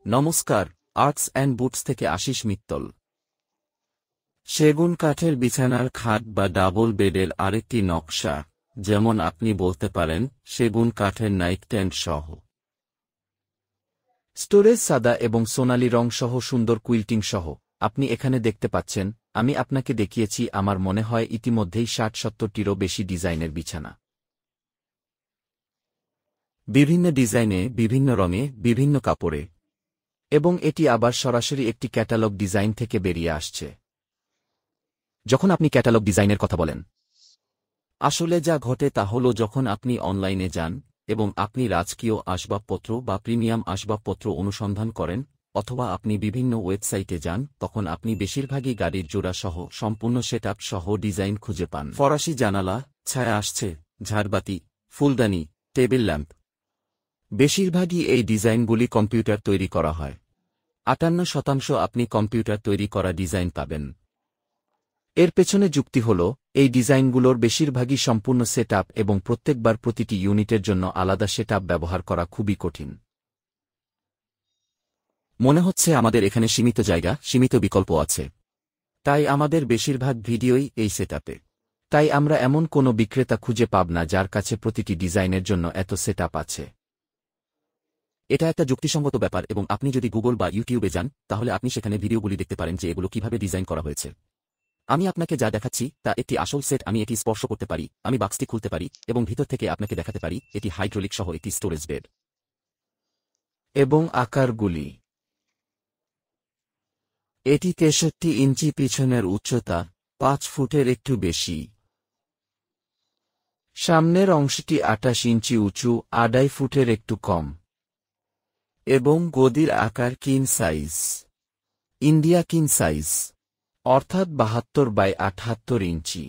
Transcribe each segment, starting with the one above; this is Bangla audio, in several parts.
নমস্কার, আর্টস অ্যান্ড বুটস থেকে আশিস মিত্তল। সেগুন কাঠের বিছানার খাট বা ডাবল বেডের আরেকটি নকশা, যেমন আপনি বলতে পারেন সেগুন কাঠের নাইট স্ট্যান্ড সহ। স্টোরেজ সাদা এবং সোনালী রং সহ সুন্দর কুইল্টিং সহ। আপনি এখানে দেখতে পাচ্ছেন, আমি আপনাকে দেখিয়েছি আমার মনে হয় ইতিমধ্যেই ৬০-৭০টিরও বেশি ডিজাইনের বিছানা। বিভিন্ন ডিজাইনে, বিভিন্ন রঙে, বিভিন্ন কাপড়ে, এবং এটি আবার সরাসরি একটি ক্যাটালগ ডিজাইন থেকে বেরিয়ে আসছে। যখন আপনি ক্যাটালগ ডিজাইনের কথা বলেন, আসলে যা ঘটে তা হল যখন আপনি অনলাইনে যান এবং আপনি রাজকীয় আসবাবপত্র বা প্রিমিয়াম আসবাবপত্র অনুসন্ধান করেন, অথবা আপনি বিভিন্ন ওয়েবসাইটে যান, তখন আপনি বেশিরভাগই গাড়ির জোড়া সহ সম্পূর্ণ সেটআপ সহ ডিজাইন খুঁজে পান। ফরাসি জানালা, ছায়া আসছে, ঝাড়বাতি, ফুলদানি, টেবিল ল্যাম্প। বেশিরভাগই এই ডিজাইনগুলি কম্পিউটার তৈরি করা হয়। ৫৮% আপনি কম্পিউটার তৈরি করা ডিজাইন পাবেন। এর পেছনে যুক্তি হল, এই ডিজাইনগুলোর বেশিরভাগই সম্পূর্ণ সেটআপ এবং প্রত্যেকবার প্রতিটি ইউনিটের জন্য আলাদা সেটআপ ব্যবহার করা খুবই কঠিন। মনে হচ্ছে আমাদের এখানে সীমিত জায়গা, সীমিত বিকল্প আছে, তাই আমাদের বেশিরভাগ ভিডিওই এই সেটআপে। তাই আমরা এমন কোনো বিক্রেতা খুঁজে পাব না যার কাছে প্রতিটি ডিজাইনের জন্য এত সেটআপ আছে। এটা একটা যুক্তিসঙ্গত ব্যাপার, এবং আপনি যদি গুগল বা ইউটিউবে যান, তাহলে আপনি সেখানে ভিডিওগুলি দেখতে পারেন যে এগুলো কিভাবে ডিজাইন করা হয়েছে। আমি আপনাকে যা দেখাচ্ছি তা একটি আসল সেট। আমি এটি স্পর্শ করতে পারি, আমি বাক্সটি খুলতে পারি, এবং ভিতর থেকে আপনাকে দেখাতে পারি এটি হাইড্রোলিক সহ একটি স্টোরেজ বেড। এবং আকারগুলি, এটি ৬৩ ইঞ্চি, পিছনের উচ্চতা ৫ ফুটের একটু বেশি, সামনের অংশটি ২৮ ইঞ্চি উঁচু, ২.৫ ফুটের একটু কম, এবং গদির আকার king size, India king size, অর্থাৎ ৭২/৭৮ ইঞ্চি,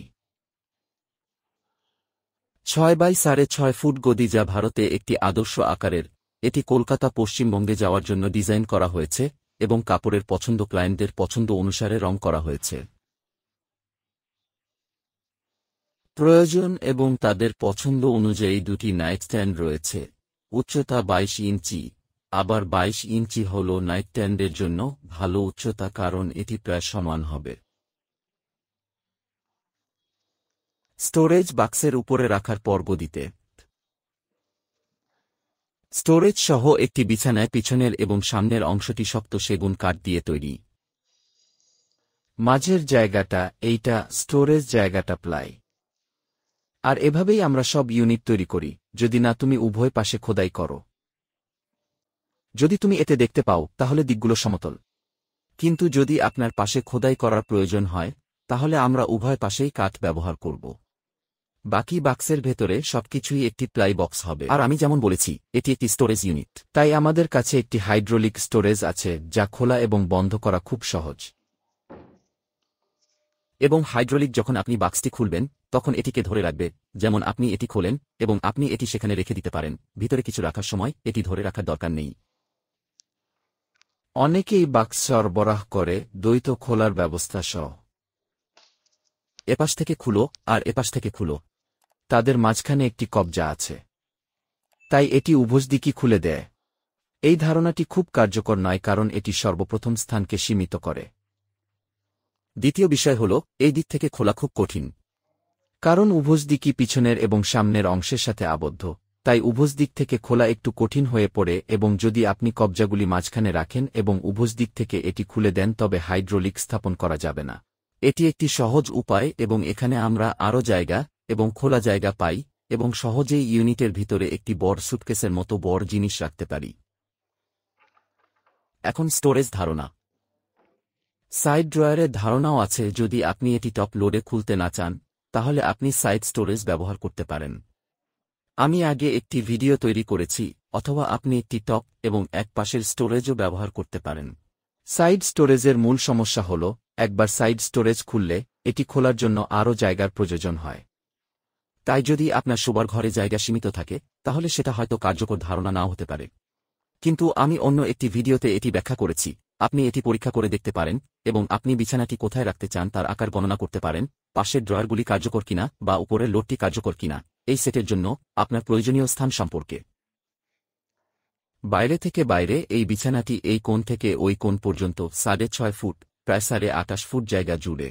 ৬/৬.৫ ফুট গদি, যা ভারতে একটি আদর্শ আকারের। এটি কলকাতা, পশ্চিমবঙ্গে যাওয়ার জন্য ডিজাইন করা হয়েছে, এবং কাপড়ের পছন্দ ক্লায়েন্টদের পছন্দ অনুসারে রং করা হয়েছে। প্রয়োজন এবং তাদের পছন্দ অনুযায়ী দুটি নাইটস্ট্যান্ড রয়েছে। উচ্চতা ২২ ইঞ্চি, আবার ২২ ইঞ্চি হল নাইটস্ট্যান্ডের জন্য ভালো উচ্চতা, কারণ এটি প্রায় সমান হবে। স্টোরেজ বাক্সের উপরে রাখার পর গদিতে স্টোরেজ সহ একটি বিছানায় পিছনের এবং সামনের অংশটি শক্ত সেগুন কাঠ দিয়ে তৈরি। মাঝের জায়গাটা, এইটা স্টোরেজ জায়গাটা প্লাই। আর এভাবেই আমরা সব ইউনিট তৈরি করি, যদি না তুমি উভয় পাশে খোদাই করো। যদি তুমি এতে দেখতে পাও, তাহলে দিকগুলো সমতল। কিন্তু যদি আপনার পাশে খোদাই করার প্রয়োজন হয়, তাহলে আমরা উভয় পাশেই কাঠ ব্যবহার করব। বাকি বাক্সের ভেতরে সবকিছুই একটি প্লাই বক্স হবে। আর আমি যেমন বলেছি, এটি একটি স্টোরেজ ইউনিট, তাই আমাদের কাছে একটি হাইড্রোলিক স্টোরেজ আছে যা খোলা এবং বন্ধ করা খুব সহজ। এবং হাইড্রোলিক, যখন আপনি বাক্সটি খুলবেন, তখন এটিকে ধরে রাখবে। যেমন আপনি এটি খোলেন এবং আপনি এটি সেখানে রেখে দিতে পারেন। ভিতরে কিছু রাখার সময় এটি ধরে রাখার দরকার নেই। অনেকেই বাক্স সরবরাহ করে দ্বৈত খোলার ব্যবস্থা সহ। এপাশ থেকে খুলো আর এপাশ থেকে খুলো, তাদের মাঝখানে একটি কবজা আছে, তাই এটি উভয়দিকই খুলে দেয়। এই ধারণাটি খুব কার্যকর নয়, কারণ এটি সর্বপ্রথম স্থানকে সীমিত করে। দ্বিতীয় বিষয় হল, এই দিক থেকে খোলা খুব কঠিন, কারণ উভয়দিকই পিছনের এবং সামনের অংশের সাথে আবদ্ধ, তাই উভয়দিক থেকে খোলা একটু কঠিন হয়ে পড়ে। এবং যদি আপনি কবজাগুলি মাঝখানে রাখেন এবং উভয়দিক থেকে এটি খুলে দেন, তবে হাইড্রোলিক স্থাপন করা যাবে না। এটি একটি সহজ উপায়, এবং এখানে আমরা আরও জায়গা এবং খোলা জায়গা পাই, এবং সহজেই ইউনিটের ভিতরে একটি বড় সুটকেসের মতো বড় জিনিস রাখতে পারি। এখন স্টোরেজ ধারণা। সাইড ড্রয়ারের ধারণাও আছে। যদি আপনি এটি টপ লোডে খুলতে না চান, তাহলে আপনি সাইড স্টোরেজ ব্যবহার করতে পারেন। আমি আগে একটি ভিডিও তৈরি করেছি, অথবা আপনি একটি টপ এবং এক পাশের স্টোরেজও ব্যবহার করতে পারেন। সাইড স্টোরেজের মূল সমস্যা হল, একবার সাইড স্টোরেজ খুললে এটি খোলার জন্য আরও জায়গার প্রয়োজন হয়। তাই যদি আপনার শোবার ঘরে জায়গা সীমিত থাকে, তাহলে সেটা হয়তো কার্যকর ধারণা নাও হতে পারে। কিন্তু আমি অন্য একটি ভিডিওতে এটি ব্যাখ্যা করেছি। আপনি এটি পরীক্ষা করে দেখতে পারেন, এবং আপনি বিছানাটি কোথায় রাখতে চান তার আকার গণনা করতে পারেন, পাশের ড্রয়ারগুলি কার্যকর কিনা বা উপরের লোডটি কার্যকর কিনা, এই সেটের জন্য আপনার প্রয়োজনীয় স্থান সম্পর্কে। বাইরে থেকে বাইরে এই বিছানাটি এই কোণ থেকে ওই কোণ পর্যন্ত 6.5 ফুট, প্রায় 28.5 ফুট জায়গা জুড়ে।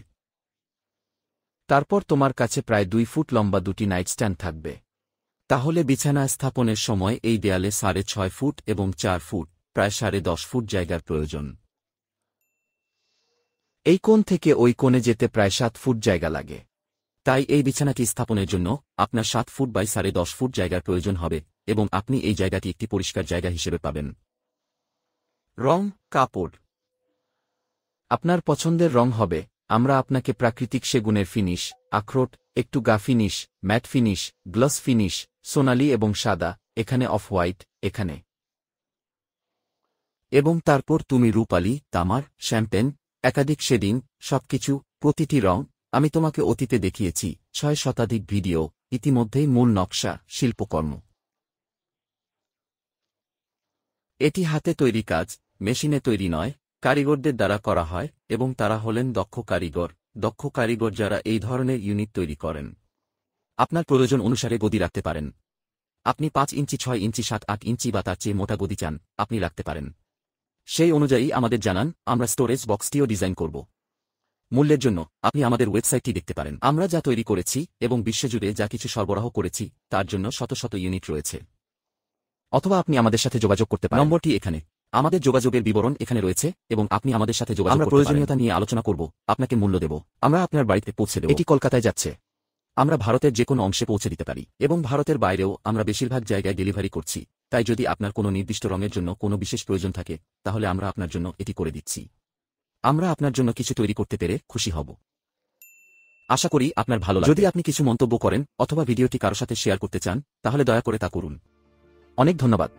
তারপর তোমার কাছে প্রায় 2 ফুট লম্বা দুটি নাইটস্ট্যান্ড থাকবে। তাহলে বিছানা স্থাপনের সময় এই দেয়ালে 6.5 ফুট এবং 4 ফুট, প্রায় 10.5 ফুট জায়গার প্রয়োজন। এই কোণ থেকে ওই কোণে যেতে প্রায় 7 ফুট জায়গা লাগে। তাই এই বিছানাটি স্থাপনের জন্য আপনার 7 ফুট বাই 10.5 ফুট জায়গার প্রয়োজন হবে এবং আপনি এই জায়গাটি একটি পরিষ্কার জায়গা হিসেবে পাবেন। রং, কাপড় আপনার পছন্দের রং হবে। আমরা আপনাকে প্রাকৃতিক সেগুনের ফিনিশ, আখরোট, একটু গা finish, matte finish, gloss finish, সোনালি এবং সাদা, এখানে অফ হোয়াইট, এখানে, এবং তারপর তুমি রূপালি, তামার, শ্যাম্পেন, একাধিক শেডিং, সবকিছু, প্রতিটি রং আমি তোমাকে অতীতে দেখিয়েছি। 6 শতাধিক ভিডিও, ইতিমধ্যেই মূল নকশা, শিল্পকর্ম। এটি হাতে তৈরি কাজ, মেশিনে তৈরি নয়, কারিগরদের দ্বারা করা হয় এবং তারা হলেন দক্ষ কারিগর যারা এই ধরনের ইউনিট তৈরি করেন। আপনার প্রয়োজন অনুসারে গদি রাখতে পারেন। আপনি 5 ইঞ্চি, 6 ইঞ্চি, 7-8 ইঞ্চি বা তার চেয়ে মোটা গদি চান, আপনি রাখতে পারেন। সেই অনুযায়ী আমাদের জানান, আমরা স্টোরেজ বক্সটিও ডিজাইন করব। মূল্যের জন্য আপনি আমাদের ওয়েবসাইটটি দেখতে পারেন। আমরা যা তৈরি করেছি এবং বিশ্বজুড়ে যা কিছু সরবরাহ করেছি তার জন্য শত শত ইউনিট রয়েছে। অথবা আপনি আমাদের সাথে যোগাযোগ করতে পারেন। নম্বরটি এখানে। আমাদের যোগাযোগের বিবরণ এখানে রয়েছে এবং আপনি আমাদের সাথে যোগাযোগ করতে পারেন। আমরা প্রয়োজনীয়তা নিয়ে আলোচনা করব, আপনাকে মূল্য দেব, আমরা আপনার বাড়িতে পৌঁছে দেব। এটি কলকাতায় যাচ্ছে। আমরা ভারতের যে কোনো অংশে পৌঁছে দিতে পারি এবং ভারতের বাইরেও আমরা বেশিরভাগ জায়গায় ডেলিভারি করছি। তাই যদি আপনার কোনো নির্দিষ্ট রঙের জন্য কোনো বিশেষ প্রয়োজন থাকে তাহলে আমরা আপনার জন্য এটি করে দিচ্ছি। আমরা আপনার জন্য কিছু তৈরি করতে পেরে খুশি হব। আশা করি আপনার ভালো লাগবে। যদি আপনি কিছু মন্তব্য করেন অথবা ভিডিওটি কারো সাথে শেয়ার করতে চান তাহলে দয়া করে তা করুন। অনেক ধন্যবাদ।